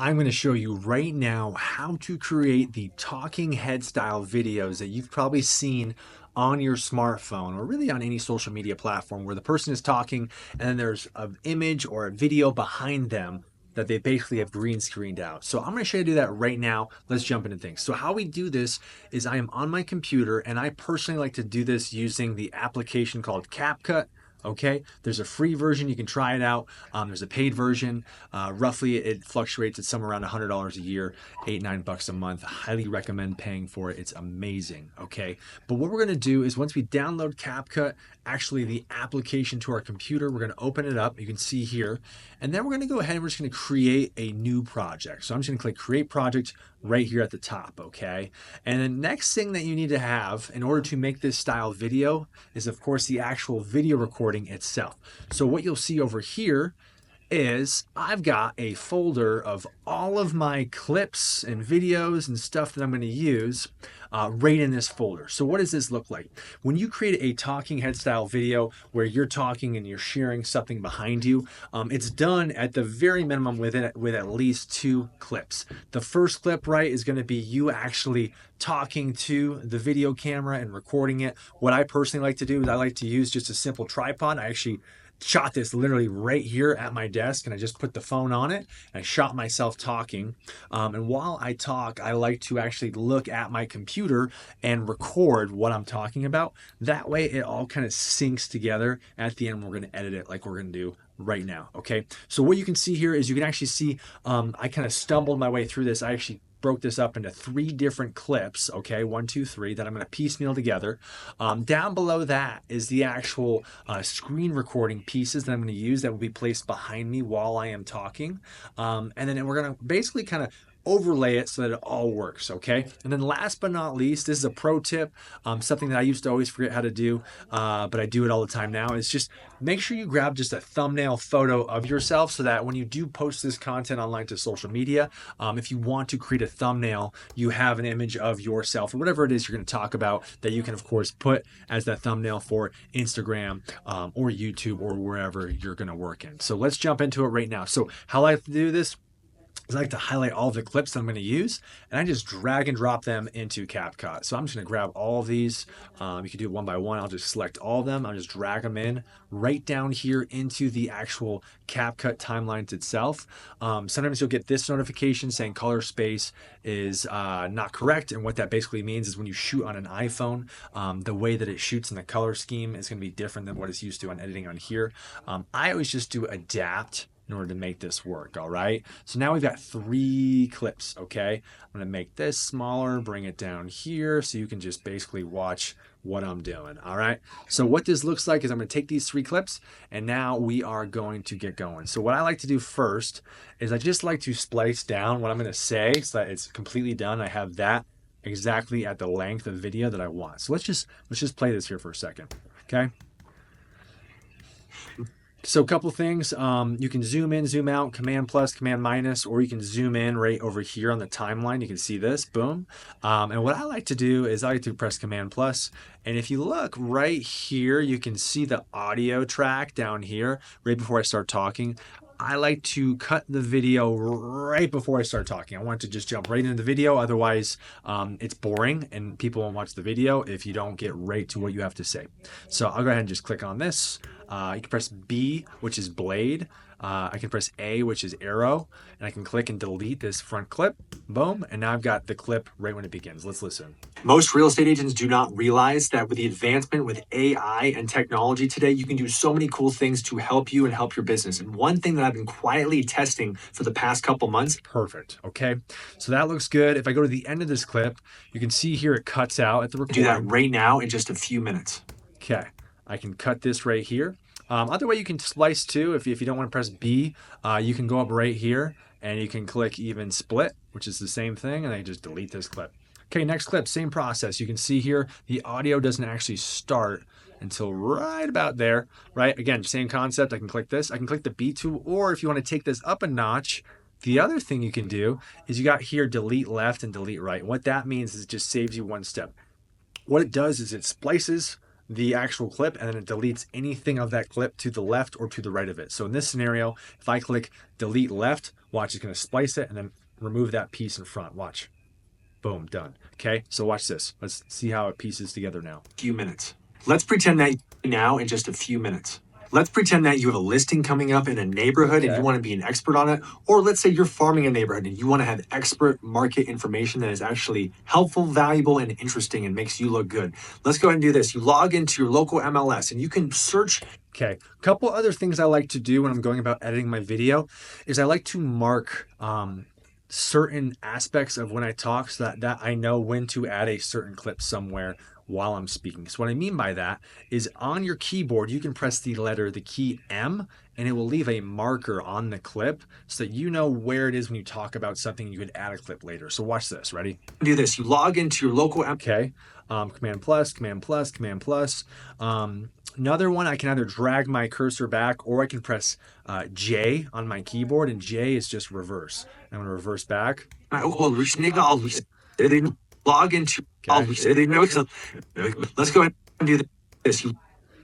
I'm going to show you right now how to create the talking head style videos that you've probably seen on your smartphone or really on any social media platform where the person is talking and then there's an image or a video behind them that they basically have green screened out. So I'm going to show you how to do that right now. Let's jump into things. So how we do this is I am on my computer and I personally like to do this using the application called CapCut. Okay, there's a free version. You can try it out. There's a paid version. Roughly, it fluctuates at somewhere around $100 a year, $8-9 a month. Highly recommend paying for it. It's amazing. Okay, but what we're going to do is once we download CapCut, actually the application to our computer, we're going to open it up. You can see here, and then we're going to go ahead and we're just going to create a new project. So I'm just going to click Create Project right here at the top. Okay, and the next thing that you need to have in order to make this style video is, of course, the actual video recording itself. So what you'll see over here is I've got a folder of all of my clips and videos and stuff that I'm going to use right in this folder. So what does this look like? When you create a talking head style video where you're talking and you're sharing something behind you, it's done at the very minimum with at least 2 clips. The first clip, right, is going to be you actually talking to the video camera and recording it. What I personally like to do is I like to use just a simple tripod. I actually shot this literally right here at my desk, and I just put the phone on it and I shot myself talking. And while I talk, I like to actually look at my computer and record what I'm talking about. That way it all kind of syncs together. At the end, we're going to edit it like we're going to do right now. Okay, so what you can see here is you can actually see I kind of stumbled my way through this. I actually broke this up into 3 different clips, okay, 1, 2, 3, that I'm going to piecemeal together. Down below that is the actual screen recording pieces that I'm going to use that will be placed behind me while I am talking. And then we're going to basically kind of overlay it so that it all works, okay? And then last but not least, this is a pro tip, something that I used to always forget how to do, but I do it all the time now, is just make sure you grab just a thumbnail photo of yourself so that when you do post this content online to social media, if you want to create a thumbnail, you have an image of yourself or whatever it is you're going to talk about that you can, of course, put as that thumbnail for Instagram or YouTube or wherever you're going to work in. So let's jump into it right now. So how I like to do this, I like to highlight all of the clips that I'm going to use, and I just drag and drop them into CapCut. So I'm just going to grab all of these. You can do it one by one. I'll just select all of them. I'll just drag them in right down here into the actual CapCut timelines itself. Sometimes you'll get this notification saying color space is not correct, and what that basically means is when you shoot on an iPhone, the way that it shoots in the color scheme is going to be different than what it's used to on editing on here. I always just do adapt in order to make this work. All right, so now we've got 3 clips. Okay, I'm going to make this smaller, bring it down here so you can just basically watch what I'm doing. All right, so what this looks like is I'm going to take these 3 clips and now we are going to get going. So what I like to do first is I just like to splice down what I'm going to say so that it's completely done. I have that exactly at the length of video that I want. So let's just play this here for a second. Okay, so a couple things, you can zoom in, zoom out, Command plus, Command minus, or you can zoom in right over here on the timeline. You can see this, boom. And what I like to do is I like to press Command plus, and if you look right here, you can see the audio track down here right before I start talking. I like to cut the video right before I start talking. I want to just jump right into the video. Otherwise, it's boring and people won't watch the video if you don't get right to what you have to say. So I'll go ahead and just click on this. You can press B, which is blade. I can press A, which is arrow, and I can click and delete this front clip. Boom, and now I've got the clip right when it begins. Let's listen. Most real estate agents do not realize that with the advancement with AI and technology today, you can do so many cool things to help you and help your business. And one thing that I've been quietly testing for the past couple months. Perfect, okay? So that looks good. If I go to the end of this clip, you can see here it cuts out at the recording. Do that right now in just a few minutes. Okay, I can cut this right here. Other way you can splice too, if you don't want to press B, you can go up right here and you can click even split, which is the same thing, and then just delete this clip. Okay, next clip, same process. You can see here the audio doesn't actually start until right about there, right? Again, same concept. I can click this. I can click the B tool, or if you want to take this up a notch, the other thing you can do is you got here delete left and delete right. What that means is it just saves you one step. What it does is it splices the actual clip and then it deletes anything of that clip to the left or to the right of it. So in this scenario, if I click delete left, Watch, it's going to splice it and then remove that piece in front. Watch. Boom, done. Okay, so watch this. Let's see how it pieces together now. Few minutes. Let's pretend that now in just a few minutes. Let's pretend that you have a listing coming up in a neighborhood and you want to be an expert on it. Or let's say you're farming a neighborhood and you want to have expert market information that is actually helpful, valuable, and interesting and makes you look good. Let's go ahead and do this. You log into your local MLS and you can search. Okay, a couple other things I like to do when I'm going about editing my video is I like to mark certain aspects of when I talk so that I know when to add a certain clip somewhere while I'm speaking. So what I mean by that is on your keyboard, you can press the key M, and it will leave a marker on the clip so that you know where it is when you talk about something. You could add a clip later. So watch this. Ready? Do this. You log into your local M. Okay. Command plus, command plus, command plus. Another one, I can either drag my cursor back or I can press J on my keyboard, and J is just reverse. I'm going to reverse back. Log into. Okay. Let's go ahead and do this.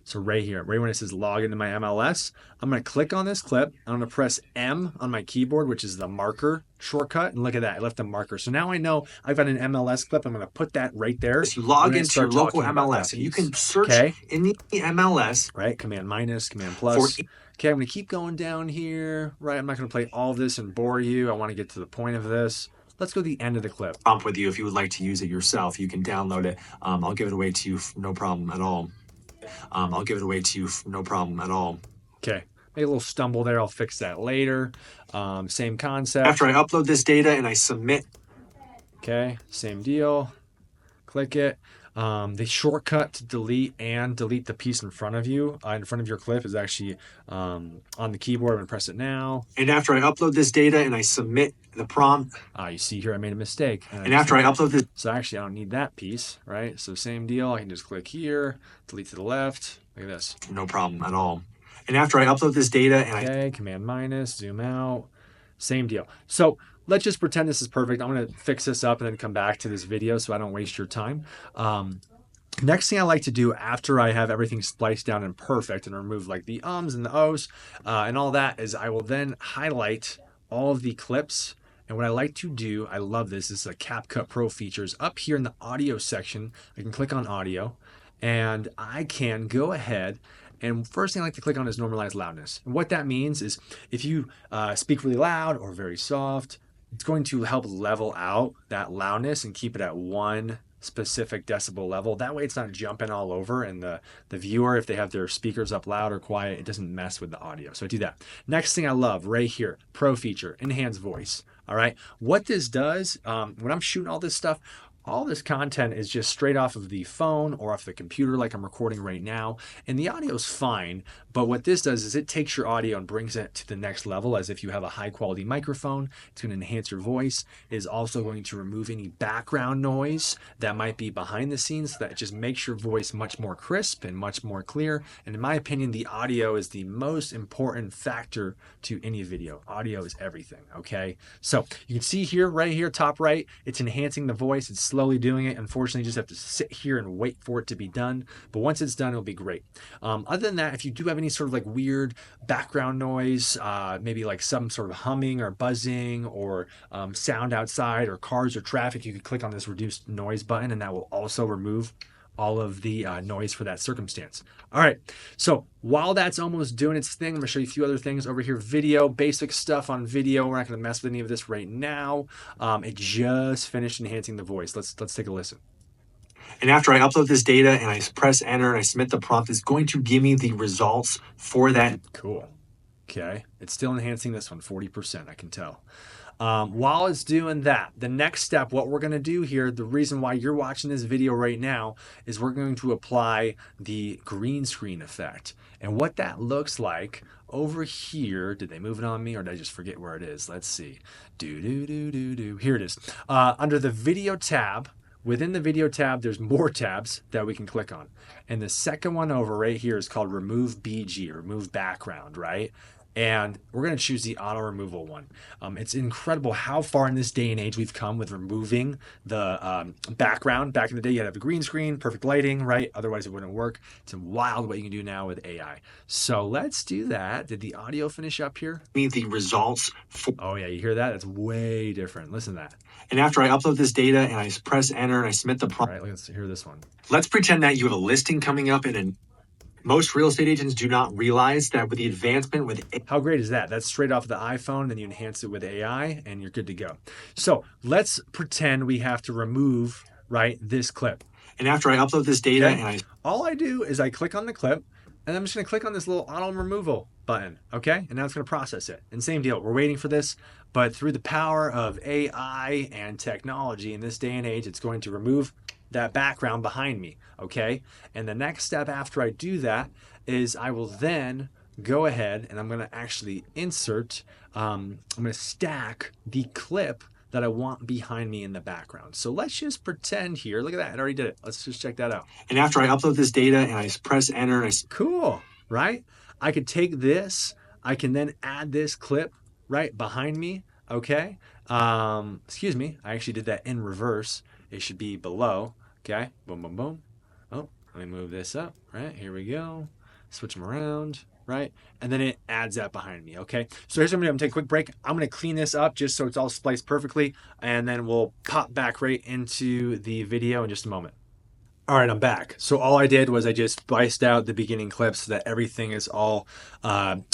So right here, right when it says log into my MLS, I'm going to click on this clip. I'm going to press M on my keyboard, which is the marker shortcut. And look at that, I left a marker. So now I know I've got an MLS clip. I'm going to put that right there. You log into your local MLS and you can search in the MLS. Right, command minus, command plus. Okay, I'm going to keep going down here. Right, I'm not going to play all of this and bore you. I want to get to the point of this. Let's go to the end of the clip. Prompt with you if you would like to use it yourself. You can download it. I'll give it away to you, no problem at all. I'll give it away to you, no problem at all. Okay, made a little stumble there. I'll fix that later. Same concept. After I upload this data and I submit. Okay, same deal. Click it. The shortcut to delete the piece in front of you, in front of your clip, is actually on the keyboard. I'm going to press it now. And after I upload this data and I submit the prompt. You see here I made a mistake. And after I upload this. So actually I don't need that piece, right? So same deal. I can just click here, delete to the left. Look at this. No problem at all. And after I upload this data and okay, command minus, zoom out. Same deal. So let's just pretend this is perfect. I'm going to fix this up and then come back to this video so I don't waste your time. Next thing I like to do after I have everything spliced down and perfect and remove like the ums and the ohs and all that is I will then highlight all of the clips. And what I like to do, I love this is a CapCut Pro features. Up here in the audio section, I can click on audio and I can go ahead and first thing I like to click on is normalize loudness. And what that means is if you speak really loud or very soft, it's going to help level out that loudness and keep it at one specific decibel level. That way it's not jumping all over, and the viewer, if they have their speakers up loud or quiet, it doesn't mess with the audio. So I do that. Next thing I love right here, Pro feature, enhance voice. All right. What this does, when I'm shooting all this stuff, all this content is just straight off of the phone or off the computer like I'm recording right now. And the audio is fine, but what this does is it takes your audio and brings it to the next level as if you have a high quality microphone. It's going to enhance your voice. It is also going to remove any background noise that might be behind the scenes so that it just makes your voice much more crisp and much more clear. And in my opinion, the audio is the most important factor to any video. Audio is everything, okay? So you can see here, right here, top right, it's enhancing the voice. It's slowly doing it. Unfortunately, you just have to sit here and wait for it to be done. But once it's done, it'll be great. Other than that, if you do have any sort of like weird background noise, maybe like some sort of humming or buzzing or sound outside or cars or traffic, you could click on this reduce noise button and that will also remove all of the noise for that circumstance. All right, so while that's almost doing its thing, I'm gonna show you a few other things over here. Video, basic stuff on video. We're not gonna mess with any of this right now. It just finished enhancing the voice. Let's take a listen. And after I upload this data and I press enter and I submit the prompt, it's going to give me the results for that. Cool. Okay, it's still enhancing this one, 40%, I can tell. While it's doing that, the next step, what we're going to do here, the reason why you're watching this video right now is we're going to apply the green screen effect. And what that looks like over here, did they move it on me or did I just forget where it is? Let's see. Here it is. Under the video tab, within the video tab, there's more tabs that we can click on. And the second one over right here is called remove BG, remove background, right? and we're going to choose the auto removal one. It's incredible how far in this day and age we've come with removing the background. Back in the day, you had to have a green screen, perfect lighting, right? Otherwise, it wouldn't work. It's wild what you can do now with AI. So let's do that. Did the audio finish up here? The results. Oh yeah, you hear that? That's way different. Listen to that. And after I upload this data and I press enter and I submit the All right, let's hear this one. Let's pretend that you have a listing coming up and most real estate agents do not realize that with the advancement with how great is that? That's straight off the iPhone, then you enhance it with AI and you're good to go. So let's pretend we have to remove, right, this clip. And after I upload this data and all I do is I click on the clip and I'm just gonna click on this little auto removal button, okay? And now it's gonna process it. And same deal, we're waiting for this, but through the power of AI and technology in this day and age, it's going to remove that background behind me, okay? And the next step after I do that is I will then go ahead and I'm gonna actually insert, I'm gonna stack the clip that I want behind me in the background. So let's just pretend here, look at that, it already did it. Let's just check that out. And after I upload this data and I press enter, cool, right? I could take this, I can then add this clip right behind me, okay? Excuse me, I actually did that in reverse. It should be below, okay? Boom, boom, boom. Oh, let me move this up, right? Here we go. Switch them around, right? And then it adds that behind me, okay? So here's what I'm gonna do. I'm gonna take a quick break. I'm gonna clean this up just so it's all spliced perfectly, and then we'll pop back right into the video in just a moment. All right, I'm back. So all I did was I just spliced out the beginning clips so that everything is all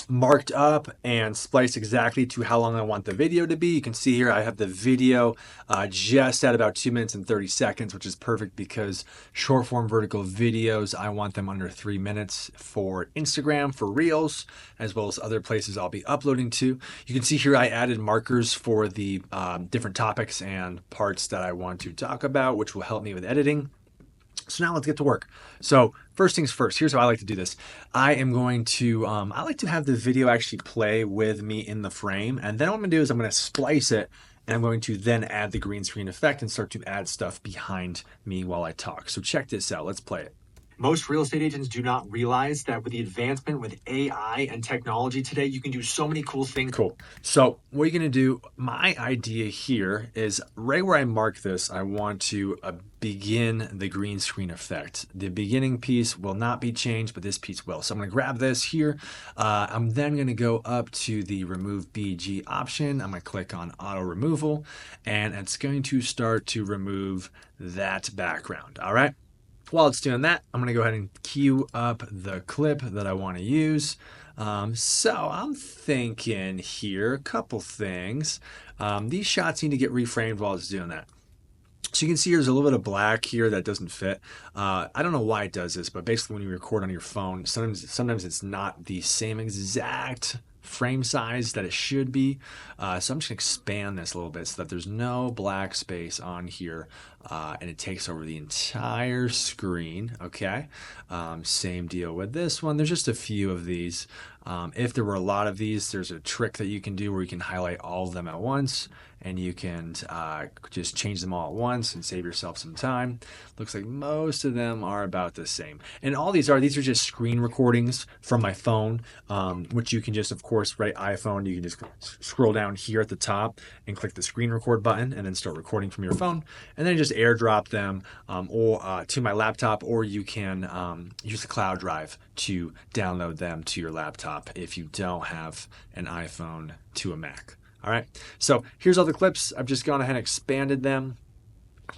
marked up and spliced exactly to how long I want the video to be. You can see here I have the video just at about 2 minutes and 30 seconds, which is perfect because short form vertical videos, I want them under 3 minutes for Instagram, for Reels, as well as other places I'll be uploading to. You can see here I added markers for the different topics and parts that I want to talk about, which will help me with editing. So now let's get to work. So first things first, here's how I like to do this. I am going to, I like to have the video actually play with me in the frame. And then what I'm gonna do is I'm gonna splice it and I'm going to then add the green screen effect and start to add stuff behind me while I talk. So check this out, let's play it. Most real estate agents do not realize that with the advancement with AI and technology today, you can do so many cool things. Cool. So what you're going to do, my idea here is right where I mark this, I want to begin the green screen effect. The beginning piece will not be changed, but this piece will. So I'm going to grab this here. I'm then going to go up to the remove BG option. I'm going to click on auto removal, and it's going to start to remove that background. All right. While it's doing that, I'm gonna go ahead and queue up the clip that I wanna use. So I'm thinking here, a couple things. These shots need to get reframed while it's doing that. So you can see there's a little bit of black here that doesn't fit. I don't know why it does this, but basically when you record on your phone, sometimes it's not the same exact frame size that it should be. So I'm just gonna expand this a little bit so that there's no black space on here and it takes over the entire screen, okay? Same deal with this one. There's just a few of these. If there were a lot of these, there's a trick that you can do where you can highlight all of them at once and you can just change them all at once and save yourself some time. Looks like most of them are about the same. And all these are just screen recordings from my phone, which you can just, of course, right, iPhone, you can just scroll down here at the top and click the screen record button and then start recording from your phone and then just airdrop them or to my laptop, or you can use the cloud drive to download them to your laptop if you don't have an iPhone to a Mac. All right, so here's all the clips. I've just gone ahead and expanded them.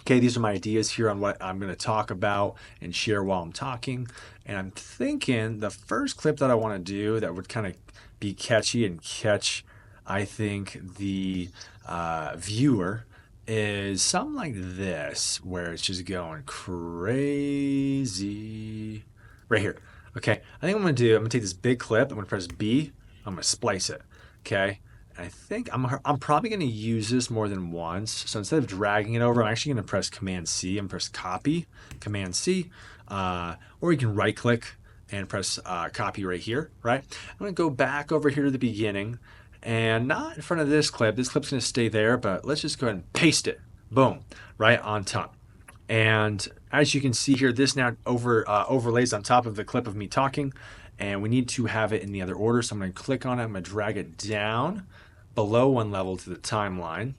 Okay, these are my ideas here on what I'm going to talk about and share while I'm talking. And I'm thinking the first clip that I want to do that would kind of be catchy and catch, I think, the viewer is something like this, where it's just going crazy right here. Okay, I think I'm going to take this big clip. I'm going to press B. I'm going to splice it. Okay. I think I'm probably going to use this more than once. So instead of dragging it over, I'm actually going to press Command C and press copy, Command C, or you can right click and press copy right here, right? I'm going to go back over here to the beginning and not in front of this clip. This clip's going to stay there, but let's just go ahead and paste it. Boom, right on top. And as you can see here, this now overlays on top of the clip of me talking. and we need to have it in the other order. So I'm going to click on it. I'm going to drag it down below one level to the timeline.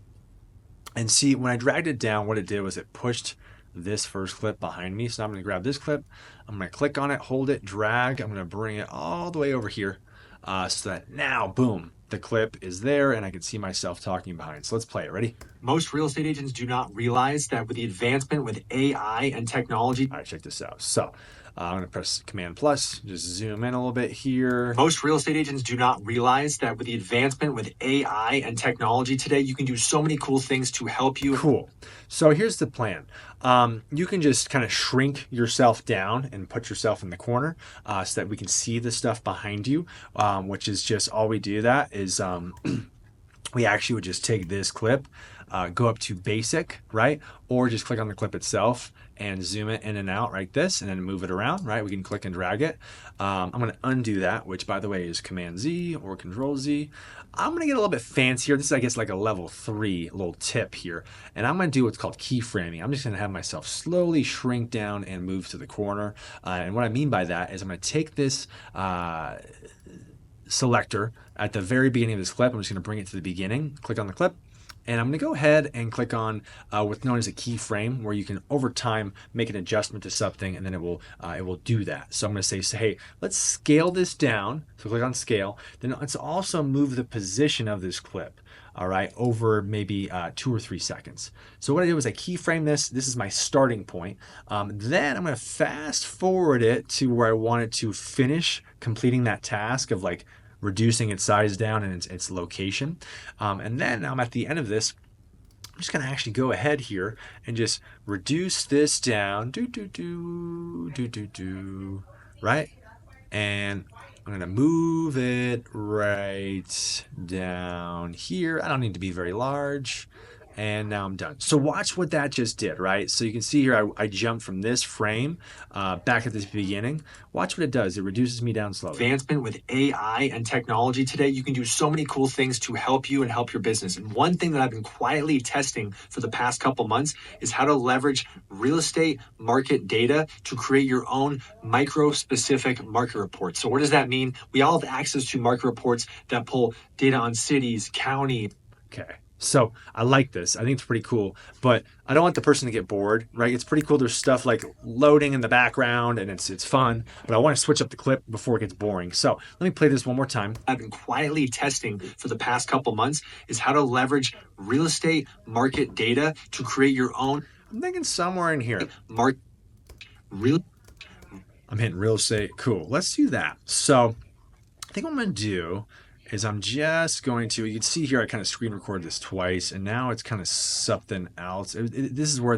And see, when I dragged it down, what it did was it pushed this first clip behind me. So now I'm going to grab this clip. I'm going to click on it, hold it, drag. I'm going to bring it all the way over here so that now, boom, the clip is there and I can see myself talking behind. So let's play it. Ready? Most real estate agents do not realize that with the advancement with AI and technology. All right, check this out. So I'm going to press Command plus, just zoom in a little bit here. Most real estate agents do not realize that with the advancement with AI and technology today, you can do so many cool things to help you. Cool. So here's the plan. You can just kind of shrink yourself down and put yourself in the corner so that we can see the stuff behind you, which is just all we do. That is we actually would just take this clip, go up to basic, right? Or just click on the clip itself and zoom it in and out like this and then move it around, right? We can click and drag it. I'm going to undo that, which by the way is Command Z or Control Z. I'm going to get a little bit fancier. This is, I guess, like a level 3 little tip here. And I'm going to do what's called keyframing. I'm just going to have myself slowly shrink down and move to the corner. And what I mean by that is I'm going to take this selector at the very beginning of this clip. I'm just going to bring it to the beginning, click on the clip, and I'm going to go ahead and click on what's known as a keyframe, where you can over time make an adjustment to something, and then it will do that. So I'm going to say, hey, let's scale this down. So click on scale. Then let's also move the position of this clip. All right, over maybe 2 or 3 seconds. So what I did was I keyframe this. This is my starting point. Then I'm going to fast forward it to where I want it to finish completing that task of like reducing its size down and its location. And then I'm at the end of this. I'm just going to actually go ahead here and just reduce this down. Right? And I'm going to move it right down here. I don't need to be very large. And now I'm done. So watch what that just did, right? So you can see here, I jumped from this frame back at the beginning. Watch what it does. It reduces me down slowly. Advancement with AI and technology today, you can do so many cool things to help you and help your business. And one thing that I've been quietly testing for the past couple months is how to leverage real estate market data to create your own micro-specific market reports. So what does that mean? We all have access to market reports that pull data on cities, county. Okay. So I like this. I think it's pretty cool, but I don't want the person to get bored, right? It's pretty cool. There's stuff like loading in the background and it's fun, but I want to switch up the clip before it gets boring. So let me play this one more time. I've been quietly testing for the past couple months is how to leverage real estate market data to create your own. I'm thinking somewhere in here. I'm hitting real estate. Cool. Let's do that. So I think what I'm going to do is I'm just going to, you can see here, I kind of screen record this twice, and now it's kind of something else. This is where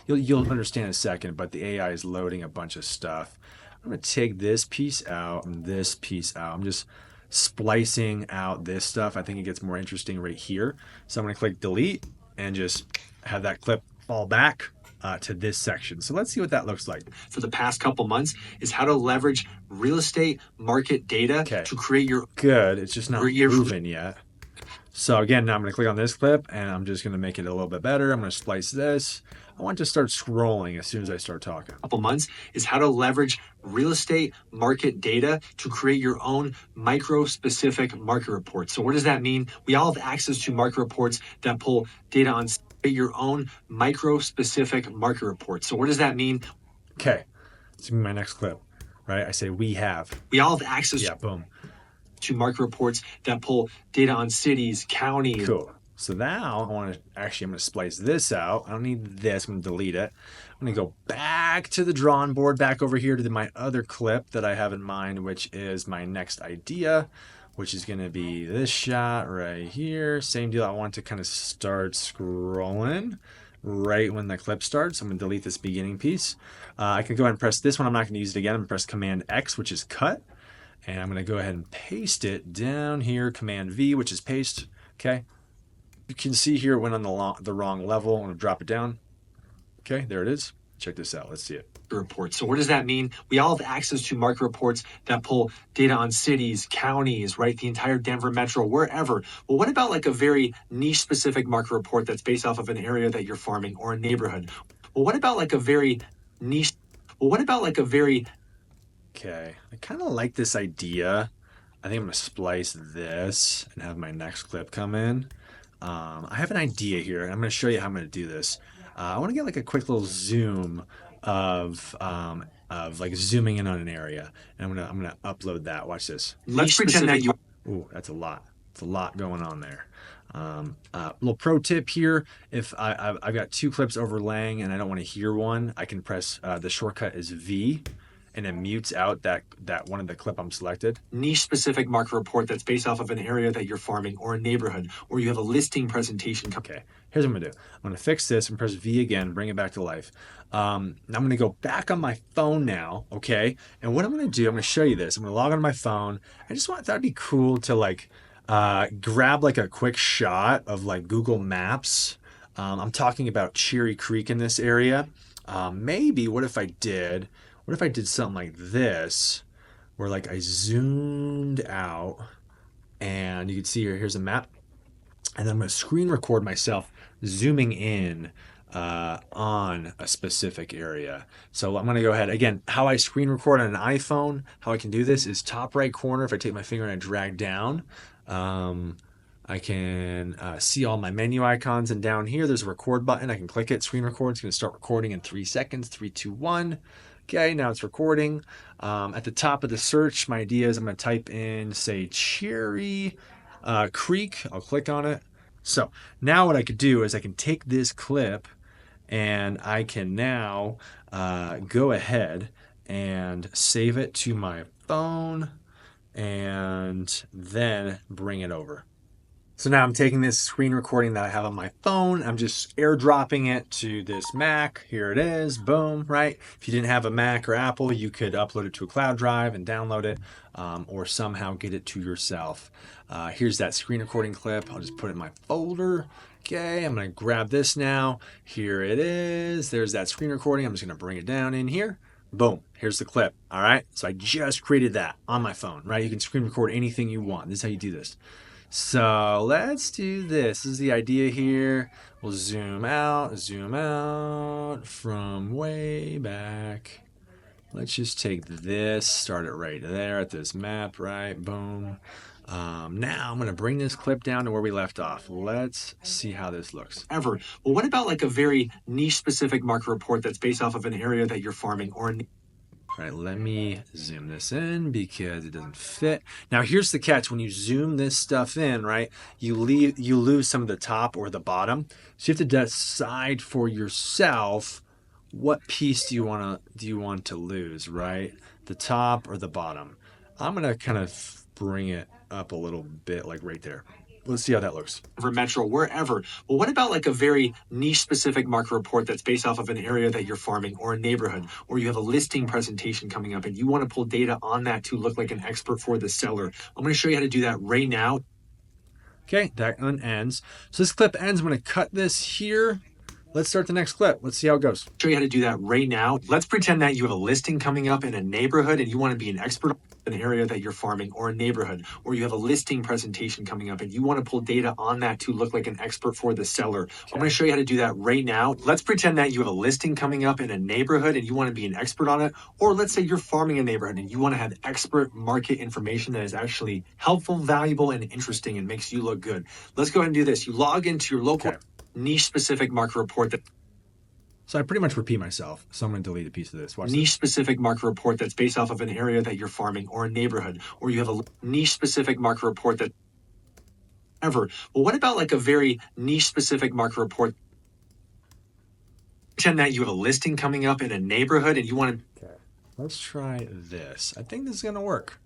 you'll understand in a second, but the AI is loading a bunch of stuff. I'm going to take this piece out and this piece out. I'm just splicing out this stuff. I think it gets more interesting right here. So I'm going to click delete and just have that clip fall back to this section. So let's see what that looks like. For the past couple months is how to leverage real estate market data to create your. Good. It's just not moving yet. So again, now I'm going to click on this clip and I'm just going to make it a little bit better. I'm going to splice this. I want to start scrolling as soon as I start talking. Couple months is how to leverage real estate market data to create your own micro-specific market reports. So what does that mean? We all have access to market reports that pull data on your own micro-specific market reports. So what does that mean? Okay, it's gonna be my next clip, right? I say we have. We all have access boom. to market reports that pull data on cities, counties. Cool. So now I'm going to splice this out. I don't need this. I'm going to delete it. I'm going to go back to the drawing board, back over here to my other clip that I have in mind, which is my next idea, which is going to be this shot right here. Same deal. I want to kind of start scrolling right when the clip starts. I'm going to delete this beginning piece. I can go ahead and press this one. I'm not going to use it again. I'm going to press Command X, which is cut. And I'm going to go ahead and paste it down here. Command V, which is paste. Okay. You can see here it went on the wrong level. I'm going to drop it down. Okay, there it is. Check this out. Let's see it. Reports. So what does that mean? We all have access to market reports that pull data on cities, counties, right? The entire Denver metro, wherever. Well, what about like a very niche specific market report that's based off of an area that you're farming or a neighborhood? Well, what about like a very niche? Well, what about like a very Okay, I kind of like this idea. I think I'm gonna splice this and have my next clip come in. I have an idea here, and I'm gonna show you how I'm gonna do this. I want to get like a quick little zoom of like zooming in on an area, and I'm gonna upload that. Watch this. Let's pretend that you Ooh, that's a lot. It's a lot going on there. Little pro tip here: if I've got two clips overlaying and I don't want to hear one, I can press the shortcut is V, and it mutes out that one of the clip I'm selected. niche specific market report that's based off of an area that you're farming or a neighborhood, or you have a listing presentation. Okay, here's what I'm gonna do. I'm gonna fix this and press V again, bring it back to life. Now I'm gonna go back on my phone now, okay? And what I'm gonna do, I'm gonna show you this. I'm gonna log on my phone. I just thought it'd be cool to like grab like a quick shot of like Google Maps. I'm talking about Cherry Creek in this area. Maybe what if I did something like this, where like I zoomed out and you can see here's a map, and then I'm going to screen record myself zooming in on a specific area. So I'm going to go ahead again. How I screen record on an iPhone, how I can do this is top right corner. If I take my finger and I drag down, I can see all my menu icons, and down here there's a record button. I can click it, screen record. It's going to start recording in 3 seconds. 3, 2, 1. Okay, now it's recording. At the top of the search, my idea is I'm going to type in, say, Cherry Creek. I'll click on it. So now what I could do is I can take this clip and I can now go ahead and save it to my phone and then bring it over. So now I'm taking this screen recording that I have on my phone. I'm just airdropping it to this Mac. Here it is. Boom, right? If you didn't have a Mac or Apple, you could upload it to a cloud drive and download it, or somehow get it to yourself. Here's that screen recording clip. I'll just put it in my folder. Okay, I'm going to grab this now. Here it is. There's that screen recording. I'm just going to bring it down in here. Boom, here's the clip. All right, so I just created that on my phone, right? You can screen record anything you want. This is how you do this. So let's do this. This is the idea here. We'll zoom out from way back. Let's just take this, start it right there at this map, right? Boom. Now I'm going to bring this clip down to where we left off. Let's see how this looks. Ever. Well, what about like a very niche specific market report that's based off of an area that you're farming or All right, let me zoom this in because it doesn't fit. Now here's the catch: when you zoom this stuff in, right, you lose some of the top or the bottom. So you have to decide for yourself what piece do you want to lose, right? The top or the bottom. I'm gonna kind of bring it up a little bit, like right there. Let's see how that looks. Metro, wherever. Well, what about like a very niche specific market report that's based off of an area that you're farming or a neighborhood, or you have a listing presentation coming up and you want to pull data on that to look like an expert for the seller? I'm going to show you how to do that right now. Okay, that one ends. So this clip ends. I'm going to cut this here. Let's start the next clip. Let's see how it goes. Show you how to do that right now. Let's pretend that you have a listing coming up in a neighborhood and you want to be an expert in an area that you're farming or a neighborhood, or you have a listing presentation coming up and you want to pull data on that to look like an expert for the seller. Okay. I'm going to show you how to do that right now. Let's pretend that you have a listing coming up in a neighborhood and you want to be an expert on it, or let's say you're farming a neighborhood and you want to have expert market information that is actually helpful, valuable, and interesting and makes you look good. Let's go ahead and do this. You log into your local niche specific market report that So I pretty much repeat myself. So I'm going to delete a piece of this. Watch niche specific market report that's based off of an area that you're farming or a neighborhood, or you have a niche specific market report that ever. Well, what about like a very niche specific market report? Pretend that you have a listing coming up in a neighborhood and you want to. Okay, let's try this. I think this is going to work.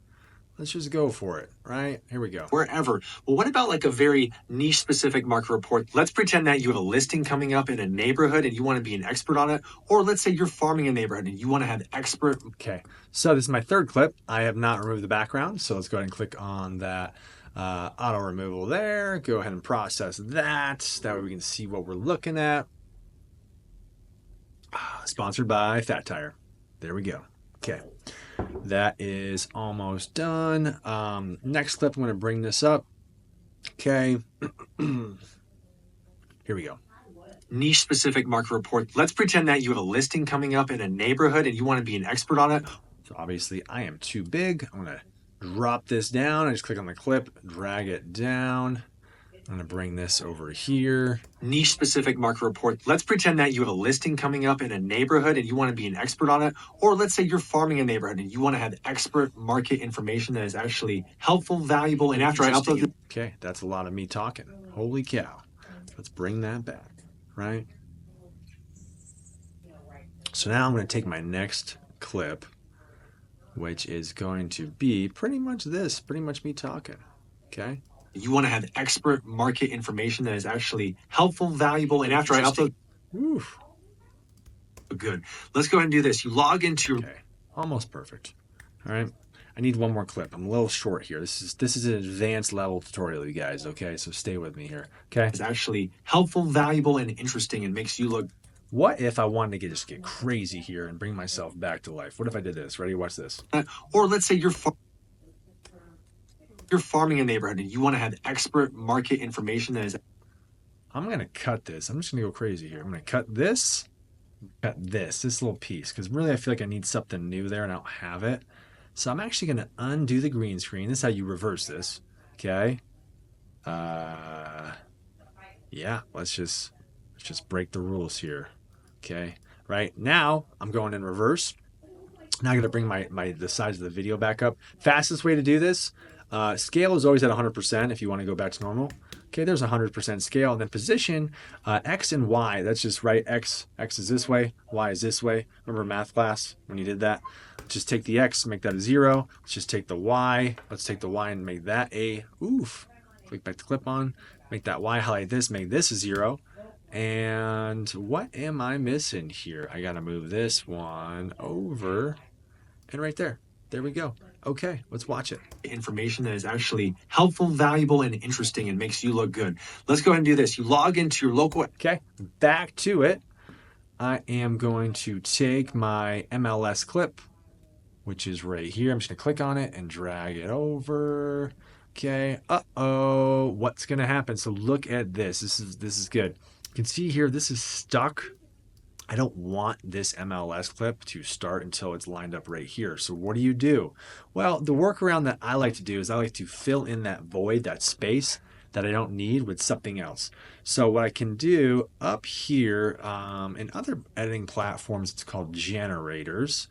Let's just go for it, right? Here we go. Wherever. Well, what about like a very niche specific market report? Let's pretend that you have a listing coming up in a neighborhood and you want to be an expert on it, or let's say you're farming a neighborhood and you want to have expert. Okay, so this is my third clip. I have not removed the background, so let's go ahead and click on that auto removal there. Go ahead and process that. That way we can see what we're looking at. Sponsored by Fat Tire. There we go. Okay. That is almost done. Next clip, I'm going to bring this up. Okay. Here we go. Niche specific market report. Let's pretend that you have a listing coming up in a neighborhood and you want to be an expert on it. So obviously I am too big. I'm going to drop this down. I just click on the clip, drag it down. I'm going to bring this over here. Niche specific market report. Let's pretend that you have a listing coming up in a neighborhood and you want to be an expert on it. Or let's say you're farming a neighborhood and you want to have expert market information that is actually helpful, valuable, and after I upload this. Okay, that's a lot of me talking. Holy cow. Let's bring that back, right? So now I'm going to take my next clip, which is going to be pretty much this, pretty much me talking, okay? You want to have expert market information that is actually helpful, valuable, and after I upload. Oof. Good. Let's go ahead and do this. You log into your. Okay, almost perfect. All right. I need one more clip. I'm a little short here. This is an advanced level tutorial, you guys. Okay, so stay with me here. Okay. It's actually helpful, valuable, and interesting, and makes you look. What if I wanted to just get crazy here and bring myself back to life? What if I did this? Ready? Watch this. Or let's say you're farming a neighborhood and you want to have expert market information that is. I'm gonna cut this. I'm just gonna go crazy here. I'm gonna cut this little piece, because really I feel like I need something new there and I don't have it. So I'm actually gonna undo the green screen. This is how you reverse this. Okay. Yeah, let's just break the rules here. Okay. Right now I'm going in reverse. Now I'm gonna bring the size of the video back up. Fastest way to do this, scale is always at 100% if you want to go back to normal. Okay, there's 100% scale. And then position, X and Y, that's just right. X is this way, Y is this way. Remember math class when you did that? Just take the X, make that a 0. Let's just take the Y. Let's take the Y and make that a, oof. Click back to clip on, make that Y, highlight this, make this a 0. And what am I missing here? I gotta move this one over and right there. There we go. Okay, let's watch it. Information that is actually helpful, valuable, and interesting and makes you look good. Let's go ahead and do this. You log into your local. Okay, back to it. I am going to take my MLS clip, which is right here. I'm just gonna click on it and drag it over. Okay, uh-oh, what's gonna happen? So look at this. This is good. You can see here, this is stuck. I don't want this MLS clip to start until it's lined up right here. So what do? Well, the workaround that I like to do is I like to fill in that void, that space that I don't need with something else. So what I can do up here, in other editing platforms, it's called generators.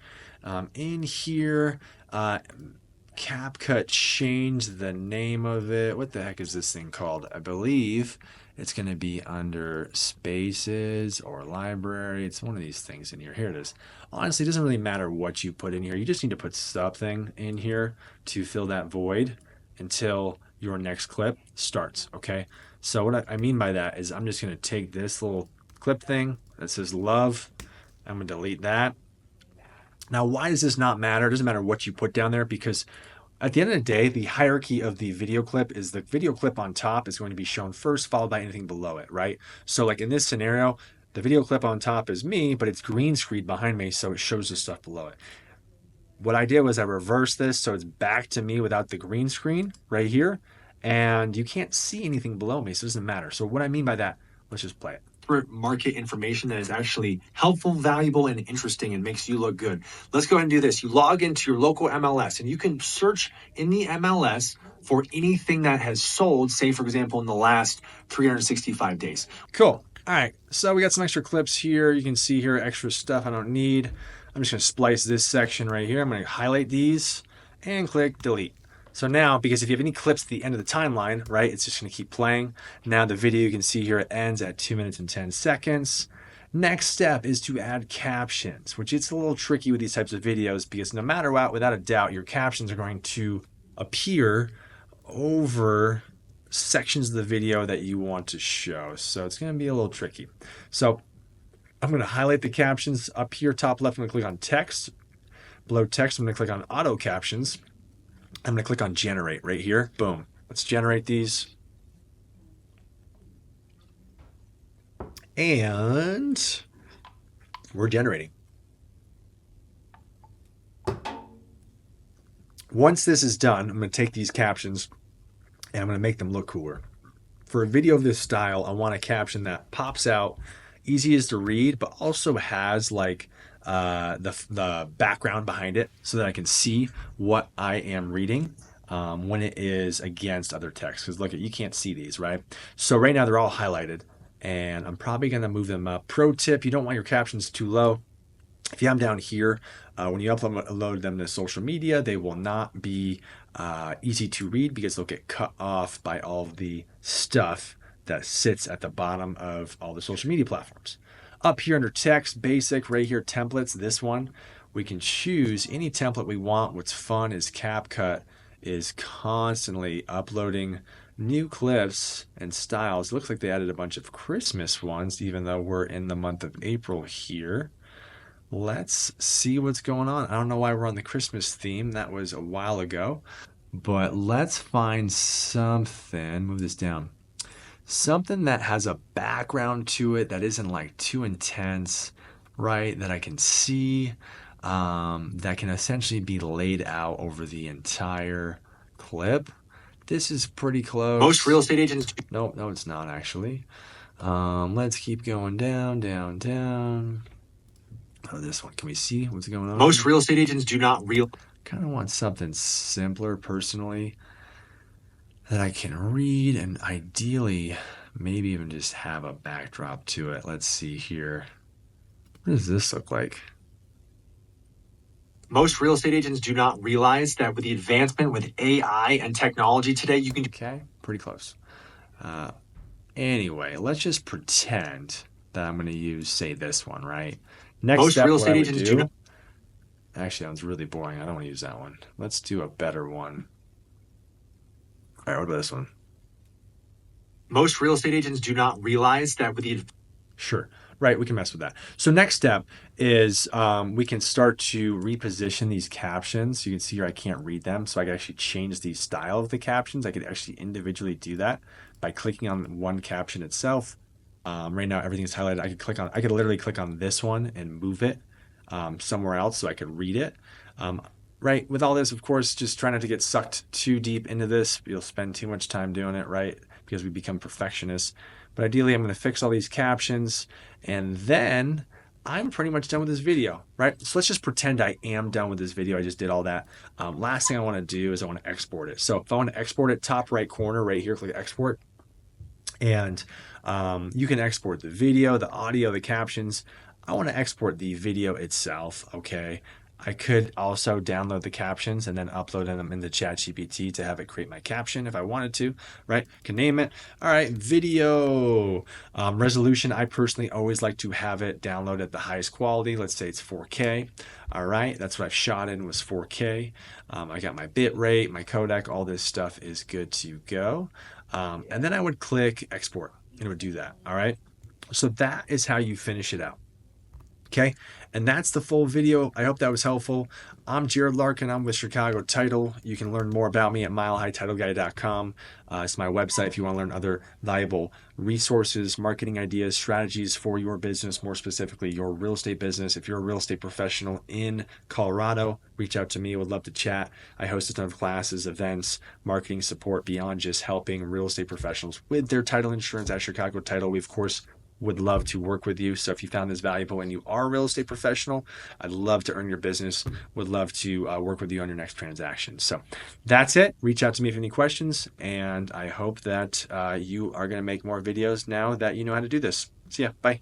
In here, CapCut changed the name of it. What the heck is this thing called? I believe it's going to be under spaces or library. It's one of these things in here. Here it is. Honestly, it doesn't really matter what you put in here. You just need to put something in here to fill that void until your next clip starts. Okay. So what I mean by that is I'm just going to take this little clip thing that says love. I'm going to delete that. Now, why does this not matter? It doesn't matter what you put down there, because at the end of the day, the hierarchy of the video clip is the video clip on top is going to be shown first, followed by anything below it, right? So like in this scenario, the video clip on top is me, but it's green screen behind me, so it shows the stuff below it. What I did was I reversed this so it's back to me without the green screen right here, and you can't see anything below me, so it doesn't matter. So what I mean by that, let's just play it. Market information that is actually helpful, valuable, and interesting and makes you look good. Let's go ahead and do this. You log into your local MLS and you can search in the MLS for anything that has sold, say, for example, in the last 365 days. Cool. All right. So we got some extra clips here. You can see here extra stuff I don't need. I'm just going to splice this section right here. I'm going to highlight these and click delete. So now, because if you have any clips at the end of the timeline, right, it's just going to keep playing. Now the video, you can see here, it ends at 2 minutes and 10 seconds. Next step is to add captions, which it's a little tricky with these types of videos because no matter what, without a doubt, your captions are going to appear over sections of the video that you want to show. So it's going to be a little tricky. So I'm going to highlight the captions up here, top left. I'm going to click on text. Below text, I'm going to click on auto captions. I'm going to click on generate right here. Boom. Let's generate these. And we're generating. Once this is done, I'm going to take these captions and I'm going to make them look cooler. For a video of this style, I want a caption that pops out, easy as to read, but also has like the background behind it so that I can see what I am reading when it is against other text. Because look, you can't see these, right? So right now they're all highlighted, and I'm probably going to move them up. Pro tip: you don't want your captions too low. If you have them down here, when you upload them to social media, they will not be easy to read because they'll get cut off by all of the stuff that sits at the bottom of all the social media platforms. Up here under text, basic, right here, templates, this one, we can choose any template we want. What's fun is CapCut is constantly uploading new clips and styles. It looks like they added a bunch of Christmas ones, even though we're in the month of April here. Let's see what's going on. I don't know why we're on the Christmas theme. That was a while ago. But let's find something. Move this down. Something that has a background to it that isn't like too intense, right? That I can see, that can essentially be laid out over the entire clip. This is pretty close. Most real estate agents. No, it's not actually. Let's keep going down, down, down. Oh, this one. Can we see what's going on? Most real estate agents do not kind of want something simpler personally that I can read and ideally maybe even just have a backdrop to it. Let's see here. What does this look like? Most real estate agents do not realize that with the advancement with AI and technology today, you can. Okay, pretty close. Anyway, let's just pretend that I'm going to use, say, this one, right? Next Most step, real what I estate would agents do. do not. Actually, that one's really boring. I don't want to use that one. Let's do a better one. All right, what about this one? Most real estate agents do not realize that with the. Sure. Right, we can mess with that. So next step is we can start to reposition these captions. You can see here I can't read them, so I can actually change the style of the captions. I could actually individually do that by clicking on one caption itself. Right now everything's highlighted. I could literally click on this one and move it somewhere else so I could read it. Right, with all this, of course, just try not to get sucked too deep into this. You'll spend too much time doing it, right? Because we become perfectionists. But ideally, I'm going to fix all these captions, and then I'm pretty much done with this video, right? So let's just pretend I am done with this video. I just did all that. Last thing I want to do is I want to export it. So if I want to export it, top right corner right here, click export. And you can export the video, the audio, the captions. I want to export the video itself, okay? I could also download the captions and then upload them into ChatGPT to have it create my caption if I wanted to, right? Can name it. All right, video resolution. I personally always like to have it download at the highest quality. Let's say it's 4K. All right, that's what I've shot in was 4K. I got my bit rate, my codec, all this stuff is good to go. And then I would click export and it would do that. All right, so that is how you finish it out. Okay, and that's the full video. I hope that was helpful. I'm Jared Larkin. I'm with Chicago Title. You can learn more about me at milehighTitleGuy.com. It's my website if you want to learn other valuable resources, marketing ideas, strategies for your business, more specifically your real estate business. If you're a real estate professional in Colorado, reach out to me. I would love to chat. I host a ton of classes, events, marketing support beyond just helping real estate professionals with their title insurance at Chicago Title. We, of course, would love to work with you. So if you found this valuable and you are a real estate professional, I'd love to earn your business. Would love to work with you on your next transaction. So that's it. Reach out to me if you have any questions. And I hope that you are going to make more videos now that you know how to do this. See ya. Bye.